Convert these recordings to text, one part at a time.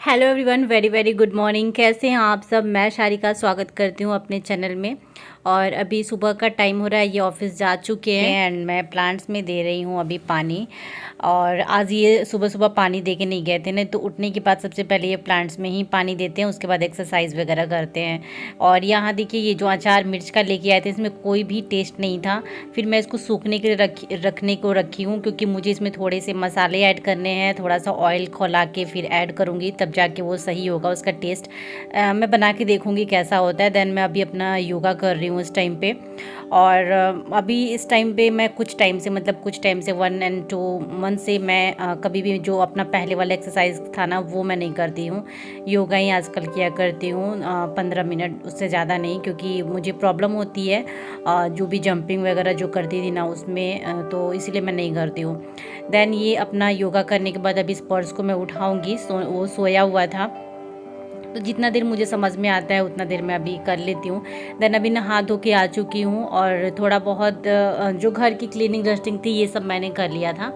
Hello everyone, very very good morning. कैसे हैं आप सब? मैं शारिका स्वागत करती हूँ अपने चैनल में। और अभी सुबह का टाइम हो रहा है, ये ऑफिस जा चुके हैं एंड मैं प्लांट्स में दे रही हूँ अभी पानी। और आज ये सुबह सुबह पानी दे के नहीं गए थे, नहीं तो उठने के बाद सबसे पहले ये प्लांट्स में ही पानी देते हैं, उसके बाद एक्सरसाइज वगैरह करते हैं। और यहाँ देखिए, ये जो अचार मिर्च का लेके आए थे, इसमें कोई भी टेस्ट नहीं था। फिर मैं इसको सूखने के लिए रखने को रखी हूँ, क्योंकि मुझे इसमें थोड़े से मसाले ऐड करने हैं, थोड़ा सा ऑयल खौला के फिर ऐड करूँगी, तब जाके वो सही होगा उसका टेस्ट। मैं बना के देखूँगी कैसा होता है। देन मैं अभी अपना योगा कर रही हूँ इस टाइम पे। और अभी इस टाइम पे मैं कुछ टाइम से 1 and 2 मंथ से मैं कभी भी जो अपना पहले वाला एक्सरसाइज था ना, वो मैं नहीं करती हूँ। योगा ही आजकल किया करती हूँ 15 मिनट, उससे ज़्यादा नहीं, क्योंकि मुझे प्रॉब्लम होती है जो भी जंपिंग वगैरह जो करती थी ना उसमें, तो इसीलिए मैं नहीं करती हूँ। देन ये अपना योगा करने के बाद अभी इस पर्स को मैं उठाऊँगी। वो सोया हुआ था, तो जितना देर मुझे समझ में आता है उतना देर मैं अभी कर लेती हूँ। देन अभी नहा धो के आ चुकी हूँ, और थोड़ा बहुत जो घर की क्लीनिंग डस्टिंग थी ये सब मैंने कर लिया था।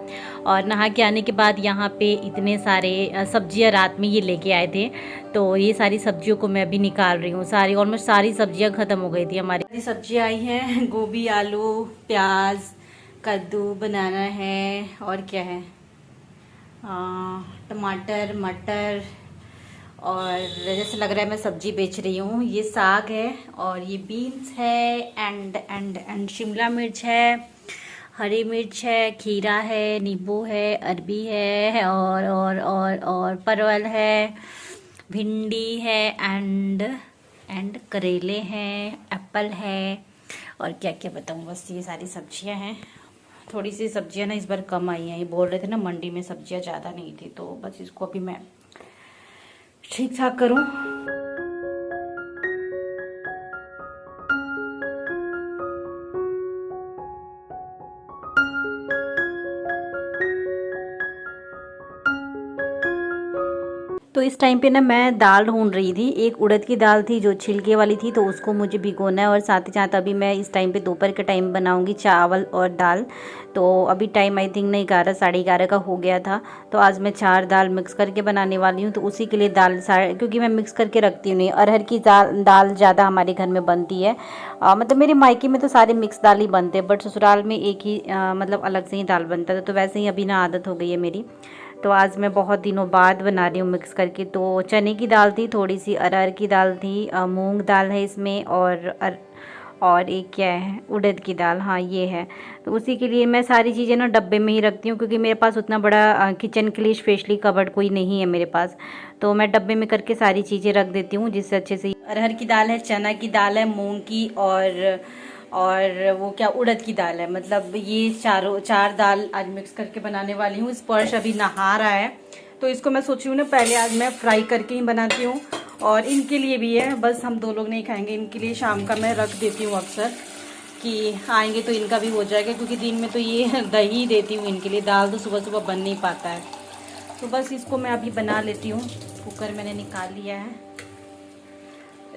और नहा के आने के बाद यहाँ पे इतने सारे सब्जियाँ रात में ये लेके आए थे, तो ये सारी सब्जियों को मैं अभी निकाल रही हूँ। सारी ऑलमोस्ट सारी सब्जियाँ ख़त्म हो गई थी हमारी। सारी सब्जियाँ आई हैं, गोभी, आलू, प्याज, कद्दू, बनाना है, और क्या है, टमाटर, मटर। और जैसे लग रहा है मैं सब्जी बेच रही हूँ। ये साग है, और ये बीन्स है, एंड शिमला मिर्च है, हरी मिर्च है, खीरा है, नींबू है, अरबी है, और परवल है, भिंडी है, एंड करेले हैं, एप्पल है, और क्या क्या बताऊँ, बस ये सारी सब्जियां हैं। थोड़ी सी सब्जियां ना इस बार कम आई हैं, ये बोल रहे थे ना मंडी में सब्जियां ज़्यादा नहीं थी, तो बस इसको अभी मैं ठीक ठाक करूं। तो इस टाइम पे ना मैं दाल ढूंढ रही थी। एक उड़द की दाल थी जो छिलके वाली थी, तो उसको मुझे भिगोना है, और साथ ही साथ अभी मैं इस टाइम पे दोपहर के टाइम बनाऊंगी चावल और दाल। तो अभी टाइम आई थिंक नहीं 11, 11:30 का हो गया था। तो आज मैं 4 दाल मिक्स करके बनाने वाली हूँ, तो उसी के लिए दाल क्योंकि मैं मिक्स करके रखती हूँ नहीं। अरहर की दाल ज़्यादा हमारे घर में बनती है। मतलब मेरे मायके में तो सारे मिक्स दाल ही बनते हैं, बट ससुराल में एक ही मतलब अलग से ही दाल बनता था, तो वैसे ही अभी ना आदत हो गई है मेरी। तो आज मैं बहुत दिनों बाद बना रही हूँ मिक्स करके। तो चने की दाल थी, थोड़ी सी अरहर की दाल थी, मूंग दाल है इसमें, और एक क्या है, उड़द की दाल, हाँ ये है। तो उसी के लिए मैं सारी चीज़ें ना डब्बे में ही रखती हूँ, क्योंकि मेरे पास उतना बड़ा किचन के लिए स्पेशली कबर्ड कोई नहीं है मेरे पास। तो मैं डब्बे में करके सारी चीज़ें रख देती हूँ, जिससे अच्छे से अरहर की दाल है, चना की दाल है, मूंग की, और वो क्या, उड़द की दाल है। मतलब ये 4 दाल आज मिक्स करके बनाने वाली हूँ। स्पर्श अभी नहा रहा है, तो इसको मैं सोची हूँ ना पहले आज मैं फ्राई करके ही बनाती हूँ। और इनके लिए भी है, बस हम 2 लोग नहीं खाएंगे, इनके लिए शाम का मैं रख देती हूँ अक्सर, कि आएंगे तो इनका भी हो जाएगा, क्योंकि दिन में तो ये दही देती हूँ इनके लिए, दाल तो सुबह सुबह बन नहीं पाता है। तो बस इसको मैं अभी बना लेती हूँ। कुकर मैंने निकाल लिया है।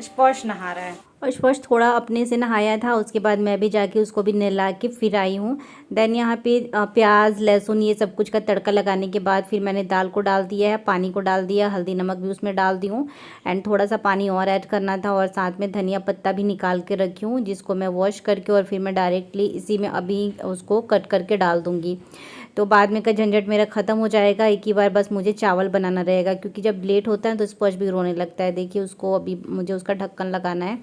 स्पर्श नहा रहा है, और स्पर्श थोड़ा अपने से नहाया था, उसके बाद मैं भी जाके उसको भी नहला के फिर आई हूँ। देन यहाँ पे प्याज, लहसुन, ये सब कुछ का तड़का लगाने के बाद फिर मैंने दाल को डाल दिया है, पानी को डाल दिया, हल्दी नमक भी उसमें डाल दी हूँ, एंड थोड़ा सा पानी और ऐड करना था। और साथ में धनिया पत्ता भी निकाल के रखी हूँ, जिसको मैं वॉश करके और फिर मैं डायरेक्टली इसी में अभी उसको कट करके डाल दूँगी। तो बाद में का झंझट मेरा ख़त्म हो जाएगा, एक ही बार बस मुझे चावल बनाना रहेगा, क्योंकि जब लेट होता है तो स्पॉज भी रोने लगता है। देखिए उसको अभी मुझे उसका ढक्कन लगाना है,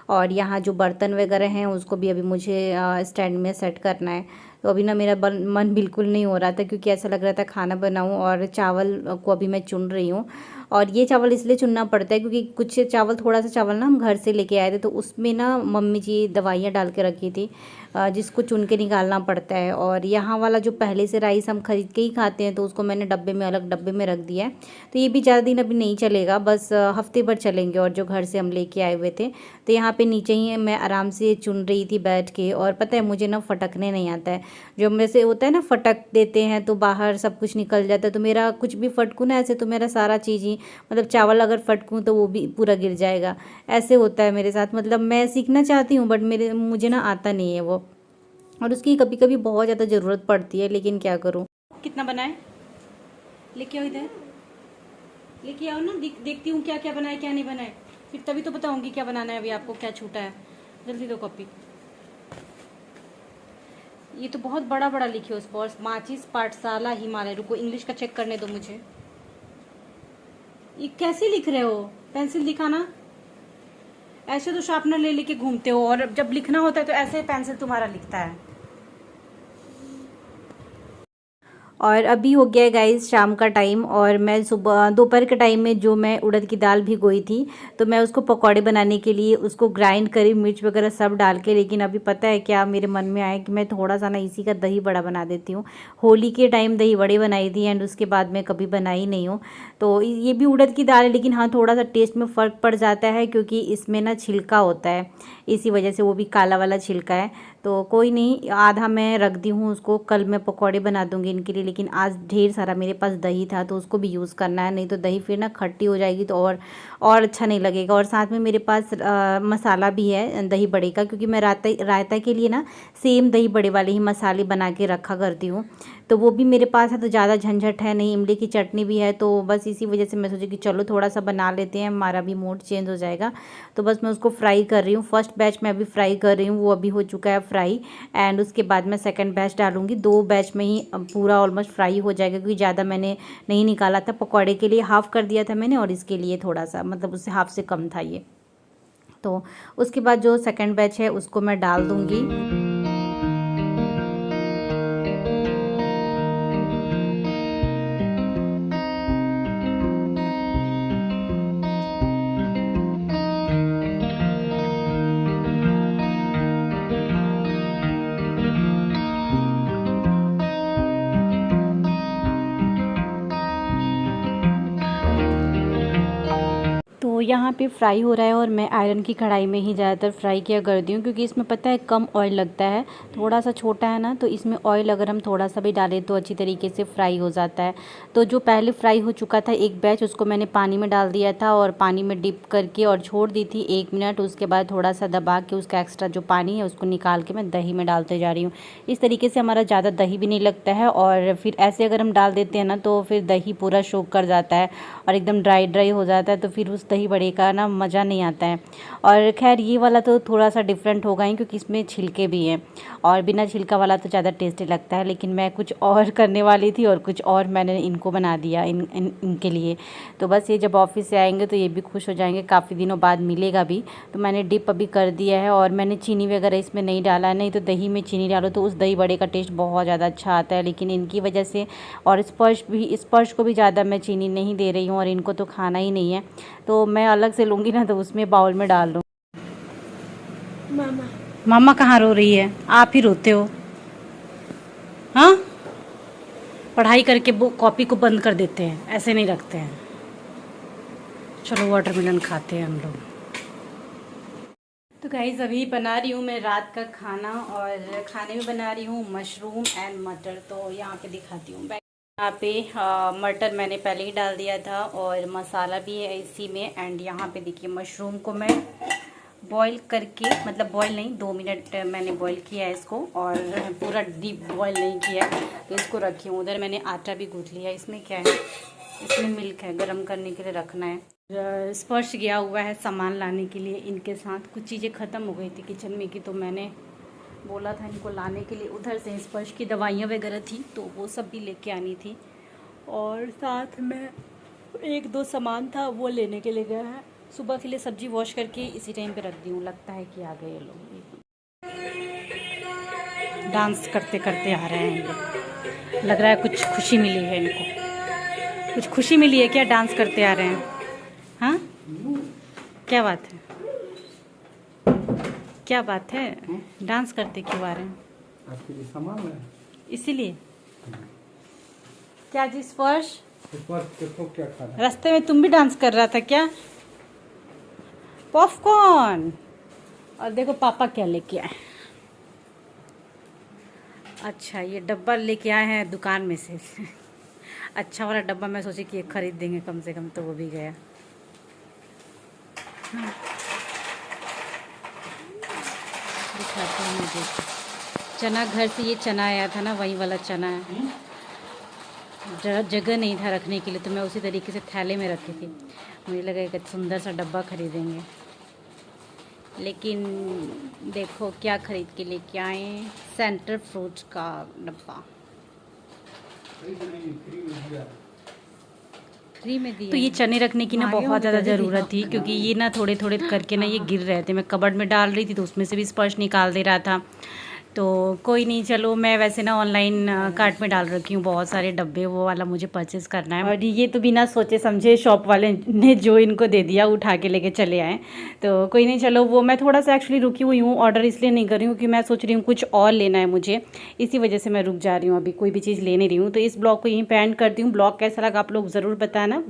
और यहाँ जो बर्तन वगैरह हैं उसको भी अभी मुझे स्टैंड में सेट करना है। तो अभी ना मेरा मन बिल्कुल नहीं हो रहा था, क्योंकि ऐसा लग रहा था खाना बनाऊँ, और चावल को अभी मैं चुन रही हूँ। और ये चावल इसलिए चुनना पड़ता है क्योंकि कुछ चावल, थोड़ा सा चावल ना हम घर से लेके आए थे, तो उसमें ना मम्मी जी दवाइयाँ डाल के रखी थी, जिसको चुन के निकालना पड़ता है। और यहाँ वाला जो पहले से राइस हम खरीद के ही खाते हैं, तो उसको मैंने डब्बे में, अलग डब्बे में रख दिया है। तो ये भी ज़्यादा दिन अभी नहीं चलेगा, बस हफ्ते भर चलेंगे। और जो घर से हम लेके आए हुए थे, तो यहाँ पे नीचे ही मैं आराम से चुन रही थी बैठ के। और पता है मुझे ना फटकने नहीं आता है, जो मेरे से होता है ना, फटक देते हैं तो बाहर सब कुछ निकल जाता है। तो मेरा कुछ भी फटकूँ ना ऐसे, तो मेरा सारा चीज़ ही, मतलब चावल अगर फटकूँ तो वो भी पूरा गिर जाएगा। ऐसे होता है मेरे साथ। मतलब मैं सीखना चाहती हूँ, बट मुझे ना आता नहीं है वो, और उसकी कभी कभी बहुत ज़्यादा ज़रूरत पड़ती है, लेकिन क्या करूँ। कितना बनाए, लेके आओ इधर। लेके आओ ना, देखती हूँ क्या क्या बनाए क्या नहीं बनाए, फिर तभी तो बताऊंगी क्या बनाना है अभी आपको, क्या छूटा है। जल्दी दो कॉपी। ये तो बहुत बड़ा बड़ा लिखे उस पर, माचिस पाठशाला हिमालय। रुको इंग्लिश का चेक करने दो मुझे। ये कैसे लिख रहे हो, पेंसिल दिखाना। ऐसे तो शार्पनर ले लेके घूमते हो, और जब लिखना होता है तो ऐसे पेंसिल तुम्हारा लिखता है। और अभी हो गया गाइस शाम का टाइम, और मैं सुबह दोपहर के टाइम में जो मैं उड़द की दाल भिगोई थी, तो मैं उसको पकौड़े बनाने के लिए उसको ग्राइंड करी, मिर्च वगैरह सब डाल के। लेकिन अभी पता है क्या मेरे मन में आया कि मैं थोड़ा सा ना इसी का दही बड़ा बना देती हूँ। होली के टाइम दही बड़े बनाई थी, एंड उसके बाद मैं कभी बनाई नहीं हूँ। तो ये भी उड़द की दाल है, लेकिन हाँ थोड़ा सा टेस्ट में फ़र्क पड़ जाता है, क्योंकि इसमें ना छिलका होता है, इसी वजह से वो भी काला वाला छिलका है। तो कोई नहीं, आधा मैं रख दी हूँ उसको, कल मैं पकौड़े बना दूँगी इनके लिए। लेकिन आज ढेर सारा मेरे पास दही था, तो उसको भी यूज़ करना है, नहीं तो दही फिर ना खट्टी हो जाएगी तो और अच्छा नहीं लगेगा। और साथ में मेरे पास मसाला भी है दही बड़े का, क्योंकि मैं रायता के लिए ना सेम दही बड़े वाले ही मसाले बना के रखा करती हूँ, तो वो भी मेरे पास है, तो ज़्यादा झंझट है नहीं। इमली की चटनी भी है, तो बस इसी वजह से मैं सोची कि चलो थोड़ा सा बना लेते हैं, हमारा भी मूड चेंज हो जाएगा। तो बस मैं उसको फ्राई कर रही हूँ। फर्स्ट बैच मैं अभी फ्राई कर रही हूँ, वो अभी हो चुका है फ्राई, एंड उसके बाद मैं सेकंड बैच डालूंगी। 2 बैच में ही पूरा ऑलमोस्ट फ्राई हो जाएगा, क्योंकि ज़्यादा मैंने नहीं निकाला था। पकौड़े के लिए हाफ़ कर दिया था मैंने, और इसके लिए थोड़ा सा, मतलब उससे हाफ़ से कम था ये। तो उसके बाद जो सेकंड बैच है उसको मैं डाल दूँगी। तो यहाँ पे फ्राई हो रहा है, और मैं आयरन की कढ़ाई में ही ज़्यादातर फ्राई किया करती हूँ, क्योंकि इसमें पता है कम ऑयल लगता है। थोड़ा सा छोटा है ना, तो इसमें ऑयल अगर हम थोड़ा सा भी डालें तो अच्छी तरीके से फ्राई हो जाता है। तो जो पहले फ्राई हो चुका था एक बैच, उसको मैंने पानी में डाल दिया था, और पानी में डिप करके और छोड़ दी थी 1 मिनट। उसके बाद थोड़ा सा दबा के उसका एक्स्ट्रा जो पानी है उसको निकाल के मैं दही में डालते जा रही हूँ। इस तरीके से हमारा ज़्यादा दही भी नहीं लगता है, और फिर ऐसे अगर हम डाल देते हैं ना, तो फिर दही पूरा सोक कर जाता है और एकदम ड्राई ड्राई हो जाता है, तो फिर उस दही बड़े का ना मज़ा नहीं आता है। और खैर ये वाला तो थोड़ा सा डिफरेंट होगा ही, क्योंकि इसमें छिलके भी हैं, और बिना छिलका वाला तो ज़्यादा टेस्टी लगता है। लेकिन मैं कुछ और करने वाली थी, और कुछ और मैंने इनको बना दिया इनके लिए। तो बस ये जब ऑफिस से आएंगे तो ये भी खुश हो जाएंगे, काफ़ी दिनों बाद मिलेगा भी। तो मैंने डिप अभी कर दिया है, और मैंने चीनी वगैरह इसमें नहीं डाला है, नहीं तो दही में चीनी डालो तो उस दही बड़े का टेस्ट बहुत ज़्यादा अच्छा आता है। लेकिन इनकी वजह से, और स्पर्श को भी ज़्यादा मैं चीनी नहीं दे रही हूँ, और इनको तो खाना ही नहीं है, तो मैं अलग से लूँगी ना, तो उसमें बाउल में डाल दूँ। मामा कहाँ रो रही है, आप ही रोते हो। हाँ, पढ़ाई करके कॉपी को बंद कर देते हैं, ऐसे नहीं रखते हैं। चलो वाटरमेलन खाते हैं हम लोग। तो गाइस अभी बना रही हूँ मैं रात का खाना, और खाने में बना रही हूँ मशरूम एंड मटर। तो यहाँ पे दिखाती हूँ, यहाँ पे मटर मैंने पहले ही डाल दिया था, और मसाला भी है इसी में। एंड यहाँ पे देखिए मशरूम को मैं बॉईल करके, मतलब बॉईल नहीं, 2 मिनट मैंने बॉईल किया है इसको, और पूरा डीप बॉईल नहीं किया है। तो इसको रखी हूँ। उधर मैंने आटा भी गूँथ लिया है। इसमें क्या है, इसमें मिल्क है, गर्म करने के लिए रखना है। स्पर्श गया हुआ है सामान लाने के लिए इनके साथ, कुछ चीज़ें ख़त्म हो गई थी किचन में की, तो मैंने बोला था इनको लाने के लिए। उधर से स्पर्श की दवाइयाँ वगैरह थी, तो वो सब भी लेके आनी थी, और साथ में 1-2 सामान था वो लेने के लिए गया है। सुबह के लिए सब्जी वॉश करके इसी टाइम पे रख दी हूँ। लगता है कि आ गए ये लोग, डांस करते करते आ रहे हैं ये लोग। लग रहा है कुछ खुशी मिली है इनको, कुछ खुशी मिली है क्या, डांस करते आ रहे हैं। हाँ, क्या बात है, क्या बात है, डांस करते क्यों आ रहे हैं, आपके लिए सामान है इसीलिए। क्या जी स्पर्श, देखो क्या खाना है। रास्ते में तुम भी डांस कर रहा था क्या, पॉपकॉर्न। और देखो पापा क्या लेके आए। अच्छा ये डब्बा लेके आए हैं दुकान में से अच्छा वाला डब्बा, मैं सोची कि एक खरीद देंगे कम से कम, तो वो भी गया। दिखाते हैं मुझे चना, घर से ये चना आया था ना, वही वाला चना है। जगह नहीं था रखने के लिए, तो मैं उसी तरीके से थैले में रखी थी। मुझे लगा एक सुंदर सा डब्बा खरीदेंगे, लेकिन देखो क्या खरीद के लेके आए, सेंटर फ्रूट्स का डब्बा फ्री में दिया। तो ये चने रखने की ना बहुत ज़्यादा ज़रूरत थी, क्योंकि ये ना थोड़े थोड़े करके ना ये गिर रहे थे। मैं कबर्ड में डाल रही थी तो उसमें से भी स्पर्श निकाल दे रहा था। तो कोई नहीं, चलो मैं वैसे ना ऑनलाइन कार्ट में डाल रखी हूँ बहुत सारे डब्बे, वो वाला मुझे परचेज़ करना है। और ये तो बिना सोचे समझे शॉप वाले ने जो इनको दे दिया उठा के लेके चले आए। तो कोई नहीं, चलो वो मैं थोड़ा सा एक्चुअली रुकी हुई हूँ, ऑर्डर इसलिए नहीं कर रही हूँ क्योंकि मैं सोच रही हूँ कुछ और लेना है मुझे, इसी वजह से मैं रुक जा रही हूँ, अभी कोई भी चीज़ ले नहीं रही हूँ। तो इस ब्लॉग को यहीं पे एंड करती हूँ। ब्लॉग कैसा लगा आप लोग ज़रूर बताना।